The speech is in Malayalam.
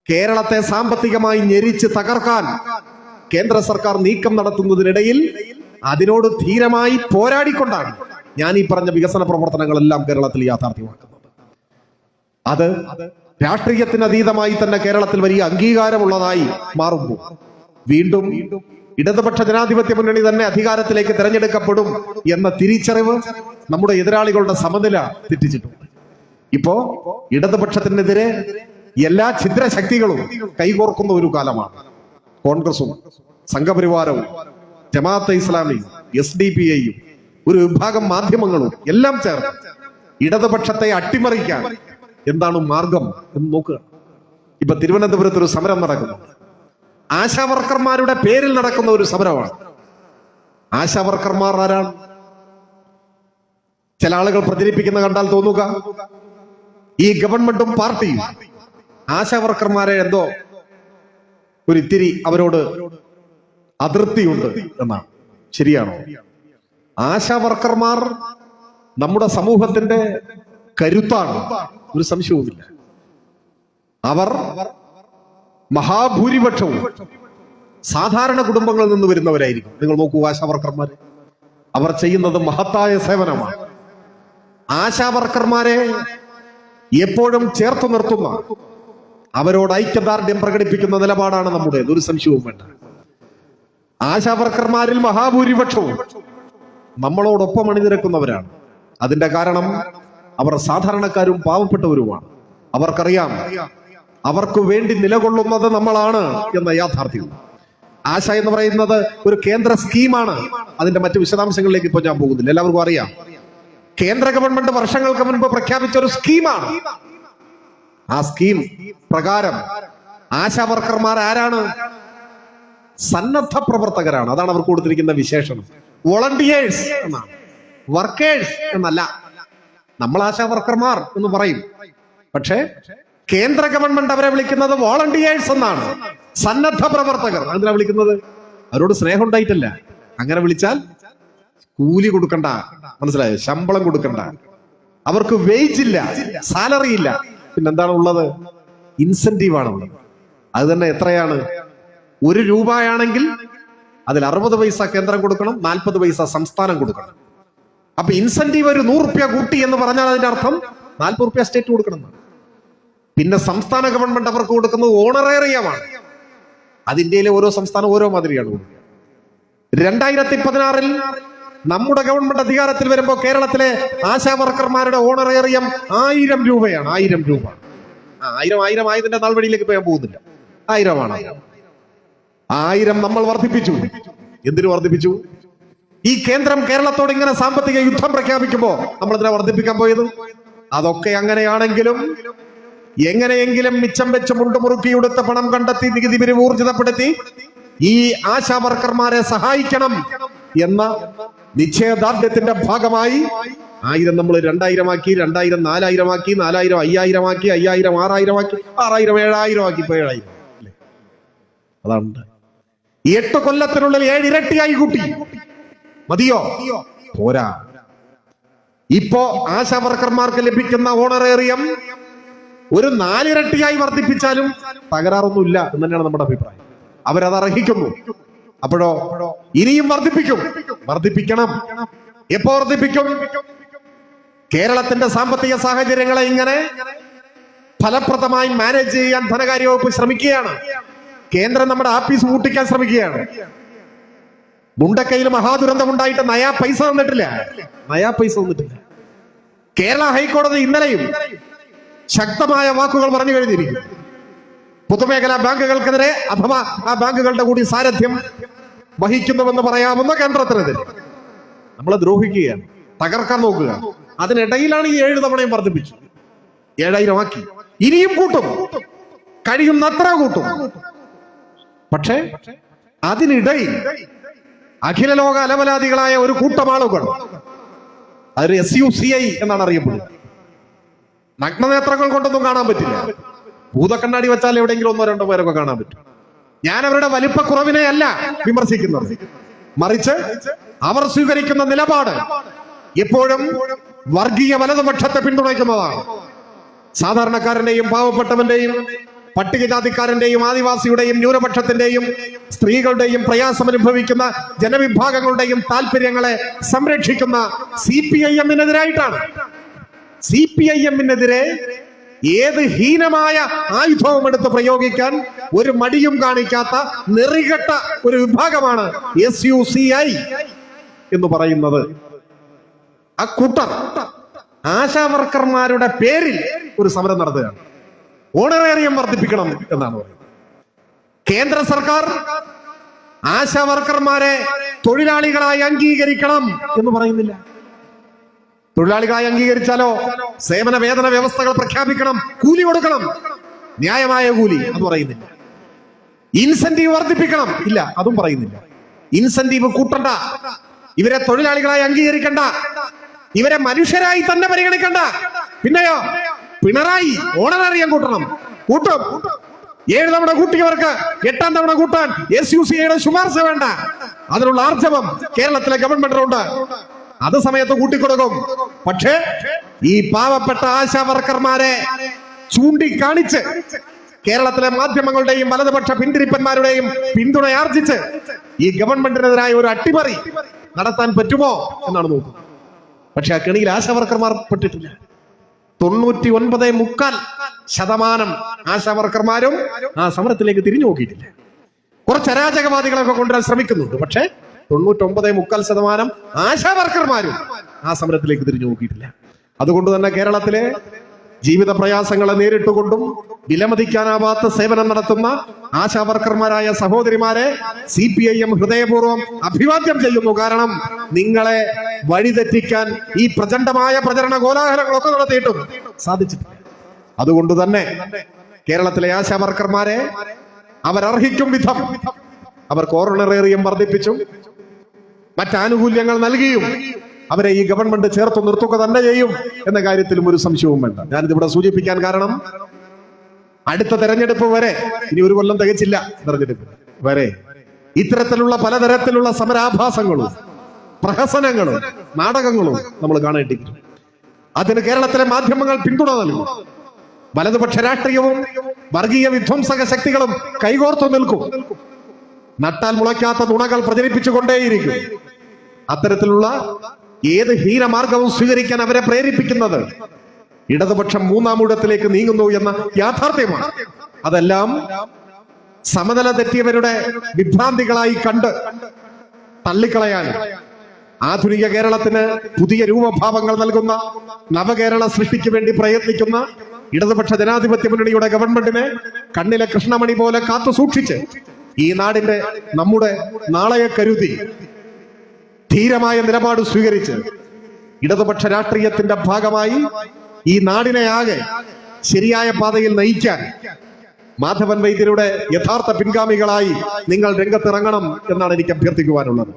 കേരളത്തെ സാമ്പത്തികമായി ഞെരിച്ച് തകർക്കാൻ കേന്ദ്ര സർക്കാർ നീക്കം നടത്തുന്നതിനിടയിൽ അതിനോട് ധീരമായി പോരാടിക്കൊണ്ടാണ് ഞാൻ ഈ പറഞ്ഞ വികസന പ്രവർത്തനങ്ങളെല്ലാം കേരളത്തിൽ യാഥാർത്ഥ്യമാക്കുന്നത്. അത് രാഷ്ട്രീയത്തിന് അതീതമായി തന്നെ കേരളത്തിൽ വലിയ അംഗീകാരമുള്ളതായി മാറുമ്പോൾ വീണ്ടും ഇടതുപക്ഷ ജനാധിപത്യ മുന്നണി തന്നെ അധികാരത്തിലേക്ക് തെരഞ്ഞെടുക്കപ്പെടും എന്ന തിരിച്ചറിവ് നമ്മുടെ എതിരാളികളുടെ സമനില തെറ്റിച്ചിട്ടുണ്ട്. ഇപ്പോ ഇടതുപക്ഷത്തിനെതിരെ എല്ലാ ഛിദ്രശക്തികളും കൈകോർക്കുന്ന ഒരു കാലമാണ്. കോൺഗ്രസും സംഘപരിവാരവും ജമാഅത്തെ ഇസ്ലാമിയും SDPIയും ഒരു വിഭാഗം മാധ്യമങ്ങളും എല്ലാം ചേർന്ന് ഇടതുപക്ഷത്തെ അട്ടിമറിക്കാൻ എന്താണ് മാർഗം എന്ന് നോക്കുക. ഇപ്പൊ തിരുവനന്തപുരത്ത് ഒരു സമരം നടക്കുന്നു. ആശാവർക്കർമാരുടെ പേരിൽ നടക്കുന്ന ഒരു സമരമാണ്. ആശാവർക്കർമാർ ആരാണ്? ചില ആളുകൾ പ്രചരിപ്പിക്കുന്ന കണ്ടാൽ തോന്നുക ഈ ഗവൺമെന്റും പാർട്ടിയും ആശാവർക്കർമാരെ എന്തോ ഒരിത്തിരി അവരോട് അതൃപ്തിയുണ്ട് എന്നാണ്. ശരിയാണോ? ആശാവർക്കർമാർ നമ്മുടെ സമൂഹത്തിന്റെ കരുത്താണ്, ഒരു സംശയവുമില്ല. അവർ മഹാഭൂരിപക്ഷവും സാധാരണ കുടുംബങ്ങളിൽ നിന്ന് വരുന്നവരായിരിക്കും. നിങ്ങൾ നോക്കൂ, ആശാവർക്കർമാർ അവർ ചെയ്യുന്നത് മഹത്തായ സേവനമാണ്. ആശാവർക്കർമാരെ എപ്പോഴും ചേർത്ത് നിർത്തുന്ന, അവരോട് ഐക്യദാർഢ്യം പ്രകടിപ്പിക്കുന്ന നിലപാടാണ് നമ്മുടെ, ഒരു സംശയവും വേണ്ട. ആശാവർക്കർമാരിൽ മഹാഭൂരിപക്ഷവും നമ്മളോടൊപ്പം അണിനിരക്കുന്നവരാണ്. അതിന്റെ കാരണം അവർ സാധാരണക്കാരും പാവപ്പെട്ടവരുമാണ്. അവർക്കറിയാം അവർക്ക് വേണ്ടി നിലകൊള്ളുന്നത് നമ്മളാണ് എന്ന യാഥാർത്ഥ്യം. ആശ എന്ന് പറയുന്നത് ഒരു കേന്ദ്ര സ്കീമാണ്. അതിന്റെ മറ്റു വിശദാംശങ്ങളിലേക്ക് ഇപ്പോൾ ഞാൻ പോകുന്നില്ല. എല്ലാവർക്കും അറിയാം, കേന്ദ്ര ഗവൺമെന്റ് വർഷങ്ങൾക്ക് മുൻപ് പ്രഖ്യാപിച്ച ഒരു സ്കീമാണ്. ആ സ്കീം പ്രകാരം ആശാവർക്കർമാർ ആരാണ്? സന്നദ്ധ പ്രവർത്തകരാണ്. അതാണ് അവർക്ക് കൊടുത്തിരിക്കുന്ന വിശേഷണം. വോളണ്ടിയേഴ്സ് എന്നാണ്, വർക്കേഴ്സ് എന്നല്ല. നമ്മൾ ആശാവർക്കർമാർ എന്ന് പറയും, പക്ഷേ കേന്ദ്ര ഗവൺമെന്റ് അവരെ വിളിക്കുന്നത് വോളണ്ടിയേഴ്സ് എന്നാണ്, സന്നദ്ധ പ്രവർത്തകർ. അതിനാ വിളിക്കുന്നത്. അവരോട് സ്നേഹം ഉണ്ടായിട്ടല്ല. അങ്ങനെ വിളിച്ചാൽ കൂലി കൊടുക്കണ്ട, മനസ്സിലായോ? ശമ്പളം കൊടുക്കണ്ട, അവർക്ക് വേജ് ഇല്ല, സാലറി ഇല്ല. പിന്നെന്താണ് ഉള്ളത്? ഇൻസെന്റീവ് ആണ് ഉള്ളത്. അത് തന്നെ എത്രയാണ്? 1 രൂപയാണെങ്കിൽ അതിൽ 60 പൈസ കേന്ദ്രം കൊടുക്കണം, 40 പൈസ സംസ്ഥാനം കൊടുക്കണം. അപ്പൊ ഇൻസെന്റീവ് ഒരു 100 രൂപ കൂട്ടി എന്ന് പറഞ്ഞാൽ അതിന്റെ അർത്ഥം 40 രൂപ സ്റ്റേറ്റ് കൊടുക്കണം. പിന്നെ സംസ്ഥാന ഗവൺമെന്റ് അവർക്ക് കൊടുക്കുന്നത് ഓണറേറിയമാണ്. അത് ഇന്ത്യയിലെ ഓരോ സംസ്ഥാനം ഓരോ മാതിരിയാണ്. 2016 നമ്മുടെ ഗവൺമെന്റ് അധികാരത്തിൽ വരുമ്പോൾ കേരളത്തിലെ ആശാവർക്കർമാരുടെ ഓണറേറിയം 1000 രൂപയാണ്. 1000 രൂപ. 1000 ആയതിന്റെ നാൾ വഴിയിലേക്ക് പോയാൻ പോകുന്നില്ല. 1000 ആണ്. 1000 നമ്മൾ വർദ്ധിപ്പിച്ചു. എന്തിനു വർദ്ധിപ്പിച്ചു? ഈ കേന്ദ്രം കേരളത്തോട് ഇങ്ങനെ സാമ്പത്തിക യുദ്ധം പ്രഖ്യാപിക്കുമ്പോ നമ്മൾ ഇതിനെ വർദ്ധിപ്പിക്കാൻ പോയത്. അതൊക്കെ അങ്ങനെയാണെങ്കിലും എങ്ങനെയെങ്കിലും മിച്ചം വെച്ച് മുണ്ടുമുറുക്കിയെടുത്ത പണം കണ്ടെത്തി നികുതി പിരിവ് ഊർജിതപ്പെടുത്തി ഈ ആശാവർക്കർമാരെ സഹായിക്കണം എന്ന നിശ്ചയദാർഢ്യത്തിന്റെ ഭാഗമായി 1000 നമ്മൾ 2000 ആക്കി, 2000 4000 ആക്കി, 4000 5000 ആക്കി, 5000 6000 ആക്കി, 6000 7000 ആക്കി, ഇപ്പൊ 7000. അതാണ് 8 കൊല്ലത്തിനുള്ളിൽ 7 ഇരട്ടിയായി കൂട്ടി. മതിയോ? പോരാ. ഇപ്പോ ആശാവർക്കർമാർക്ക് ലഭിക്കുന്ന ഓണറേറിയം ഒരു 4 ഇരട്ടിയായി വർദ്ധിപ്പിച്ചാലും തകരാറൊന്നുമില്ല എന്ന് തന്നെയാണ് നമ്മുടെ അഭിപ്രായം. അവരത് അർഹിക്കുന്നു. അപ്പോഴോ ഇനിയും വർദ്ധിപ്പിക്കണം. എപ്പോ വർദ്ധിപ്പിക്കും? കേരളത്തിന്റെ സാമ്പത്തിക സാഹചര്യങ്ങളെ ഇങ്ങനെ ഫലപ്രദമായി മാനേജ് ചെയ്യാൻ ധനകാര്യ വകുപ്പ് ശ്രമിക്കുകയാണ്. കേന്ദ്രം നമ്മുടെ ആപ്പീസ് പൂട്ടിക്കാൻ ശ്രമിക്കുകയാണ്. മുണ്ടക്കയിൽ മഹാദുരന്തം ഉണ്ടായിട്ട് നയാ പൈസ തന്നിട്ടില്ല. കേരള ഹൈക്കോടതി ഇന്നലെയും ശക്തമായ വാക്കുകൾ പറഞ്ഞു കഴിഞ്ഞിരിക്കും. പൊതുമേഖലാ ബാങ്കുകൾക്കെതിരെ അഥവാ ആ ബാങ്കുകളുടെ കൂടി സാരഥ്യം വഹിക്കുന്നുവെന്ന് പറയാവുന്ന കേന്ദ്രത്തിനെതിരെ നമ്മളെ ദ്രോഹിക്കുകയാണ്, തകർക്കാൻ നോക്കുക. അതിനിടയിലാണ് ഈ 7 തവണയും വർദ്ധിപ്പിച്ചു. 7000 ആക്കി. ഇനിയും കൂട്ടും, കഴിയുന്നത്ര കൂട്ടും. പക്ഷേ അതിനിടയിൽ അഖില ലോക അലവലാദികളായ ഒരു കൂട്ടം ആളുകൾ, അതൊരു SUCI എന്നാണ് അറിയപ്പെടുന്നത്. നഗ്നനേത്രങ്ങൾ കൊണ്ടൊന്നും കാണാൻ പറ്റില്ല. ഭൂതക്കണ്ണാടി വെച്ചാൽ എവിടെയെങ്കിലും 1-2 പേരൊക്കെ കാണാൻ പറ്റും. ഞാൻ അവരുടെ വലിപ്പക്കുറവിനെ അല്ല വിമർശിക്കുന്നത്, മറിച്ച് അവർ സ്വീകരിക്കുന്ന നിലപാട് എപ്പോഴും വർഗീയ വലതുപക്ഷത്തെ പിന്തുണയ്ക്കുന്നതാണ്. സാധാരണക്കാരന്റെയും പാവപ്പെട്ടവന്റെയും പട്ടികജാതിക്കാരന്റെയും ആദിവാസിയുടെയും ന്യൂനപക്ഷത്തിന്റെയും സ്ത്രീകളുടെയും പ്രയാസം അനുഭവിക്കുന്ന ജനവിഭാഗങ്ങളുടെയും താല്പര്യങ്ങളെ സംരക്ഷിക്കുന്ന CPIM-നെതിരായിട്ടാണ്. CPIM-നെതിരെ ഏത് ഹീനമായ ആയുധവും എടുത്ത് പ്രയോഗിക്കാൻ ഒരു മടിയും കാണിക്കാത്ത നെറികെട്ട ഒരു വിഭാഗമാണ് SUCI എന്ന് പറയുന്നത്. ആ കൂട്ടർ ആശാവർക്കർമാരുടെ പേരിൽ ഒരു സമരം നടത്തുകയാണ്. ഓണറേറിയം വർദ്ധിപ്പിക്കണം എന്നാണ് പറയുന്നത്. കേന്ദ്ര സർക്കാർ ആശാവർക്കർമാരെ തൊഴിലാളികളായി അംഗീകരിക്കണം എന്ന് പറയുന്നില്ല. തൊഴിലാളികളായി അംഗീകരിച്ചാലോ സേവന വേതന വ്യവസ്ഥകൾ പ്രഖ്യാപിക്കണം, കൂലി കൊടുക്കണം, ന്യായമായ കൂലി, അത് പറയുന്നില്ല. ഇൻസെന്റീവ് വർദ്ധിപ്പിക്കണം, ഇല്ല, അതും പറയുന്നില്ല. ഇൻസെന്റീവ് കൂട്ടണ്ട, ഇവരെ തൊഴിലാളികളായി അംഗീകരിക്കണ്ട, ഇവരെ മനുഷ്യരായി തന്നെ പരിഗണിക്കണ്ട. പിന്നെയോ പിണറായി ഓണറേറിയം കൂട്ടണം, കൂട്ടും. 7 തവണ കൂട്ടിയവർക്ക് 8ാം തവണ കൂട്ടാൻ SUCI-യുടെ ശുപാർശ വേണ്ട. അതിനുള്ള ആർജവം കേരളത്തിലെ ഗവൺമെന്റിനുണ്ട്. അത് സമയത്ത് കൂട്ടിക്കൊടുക്കും. പക്ഷേ ഈ പാവപ്പെട്ട ആശാവർക്കർമാരെ ചൂണ്ടിക്കാണിച്ച് കേരളത്തിലെ മാധ്യമങ്ങളുടെയും വലതുപക്ഷ പിന്തിരിപ്പന്മാരുടെയും പിന്തുണയാർജിച്ച് ഈ ഗവൺമെന്റിനെതിരായ ഒരു അട്ടിമറി നടത്താൻ പറ്റുമോ എന്നാണ് നോക്കുന്നത്. പക്ഷെ ആ കെണിയിൽ ആശാവർക്കർമാർ പെട്ടിട്ടില്ല. 99.4% ആശാവർക്കർമാരും ആ സമരത്തിലേക്ക് തിരിഞ്ഞു നോക്കിയിട്ടില്ല. കുറച്ച് അരാജകവാദികളൊക്കെ കൊണ്ടുവരാൻ ശ്രമിക്കുന്നുണ്ട്. പക്ഷെ 99.4% ആശാവർക്കർമാരും ആ സമരത്തിലേക്ക് തിരിഞ്ഞു നോക്കിയിട്ടില്ല. അതുകൊണ്ട് തന്നെ കേരളത്തിലെ ജീവിത പ്രയാസങ്ങളെ നേരിട്ടുകൊണ്ടും വിലമതിക്കാനാവാത്ത സേവനം നടത്തുന്ന ആശാവർക്കർമാരായ സഹോദരിമാരെ CPIM ഹൃദയപൂർവ്വം അഭിവാദ്യം ചെയ്യുന്നു. കാരണം നിങ്ങളെ വഴിതെറ്റിക്കാൻ ഈ പ്രചണ്ഡമായ പ്രചരണ കോലാഹലങ്ങളൊക്കെ നടത്തിയിട്ടും സാധിച്ചിട്ടില്ല. അതുകൊണ്ട് തന്നെ കേരളത്തിലെ ആശാവർക്കർമാരെ അവരർഹിക്കും വിധം അവർക്ക് ഓണറേറിയം വർദ്ധിപ്പിച്ചും മറ്റാനുകൂല്യങ്ങൾ നൽകിയും അവരെ ഈ ഗവൺമെന്റ് ചേർത്ത് നിർത്തുക തന്നെ ചെയ്യും എന്ന കാര്യത്തിലും ഒരു സംശയവും വേണ്ട. ഞാനിതിവിടെ സൂചിപ്പിക്കാൻ കാരണം അടുത്ത തെരഞ്ഞെടുപ്പ് വരെ, ഇനി 1 കൊല്ലം തികച്ചില്ല തെരഞ്ഞെടുപ്പ് വരെ, ഇത്തരത്തിലുള്ള പലതരത്തിലുള്ള സമരാഭാസങ്ങളും പ്രഹസനങ്ങളും നാടകങ്ങളും നമ്മൾ കാണേണ്ടിയിരിക്കും. അതിന് കേരളത്തിലെ മാധ്യമങ്ങൾ പിന്തുണ നൽകും. വലതുപക്ഷ രാഷ്ട്രീയവും വർഗീയ വിധ്വംസക ശക്തികളും കൈകോർത്തു നിൽക്കും. നട്ടാൽ മുളയ്ക്കാത്ത നുണകൾ പ്രചരിപ്പിച്ചുകൊണ്ടേയിരിക്കും. അത്തരത്തിലുള്ള ഏത് ഹീനമാർഗവും സ്വീകരിക്കാൻ അവരെ പ്രേരിപ്പിക്കുന്നത് ഇടതുപക്ഷം 3ാം ഊഴത്തിലേക്ക് നീങ്ങുന്നു എന്ന യാഥാർത്ഥ്യമാണ്. അതെല്ലാം സമനില തെറ്റിയവരുടെ വിഭ്രാന്തികളായി കണ്ട് തള്ളിക്കളയാൻ ആധുനിക കേരളത്തിന് പുതിയ രൂപഭാവങ്ങൾ നൽകുന്ന നവകേരള സൃഷ്ടിക്ക് വേണ്ടി പ്രയത്നിക്കുന്ന ഇടതുപക്ഷ ജനാധിപത്യ മുന്നണിയുടെ ഗവൺമെന്റിനെ കണ്ണിലെ കൃഷ്ണമണി പോലെ കാത്തു സൂക്ഷിച്ച് ഈ നാടിന്റെ നമ്മുടെ നാളെ കരുതി ധീരമായ നിലപാട് സ്വീകരിച്ച് ഇടതുപക്ഷ രാഷ്ട്രീയത്തിന്റെ ഭാഗമായി ഈ നാടിനെ ആകെ ശരിയായ പാതയിൽ നയിക്കാൻ മാധവൻ വൈദ്യരുടെ യഥാർത്ഥ പിൻഗാമികളായി നിങ്ങൾ രംഗത്തിറങ്ങണം എന്നാണ് എനിക്ക് അഭ്യർത്ഥിക്കുവാനുള്ളത്.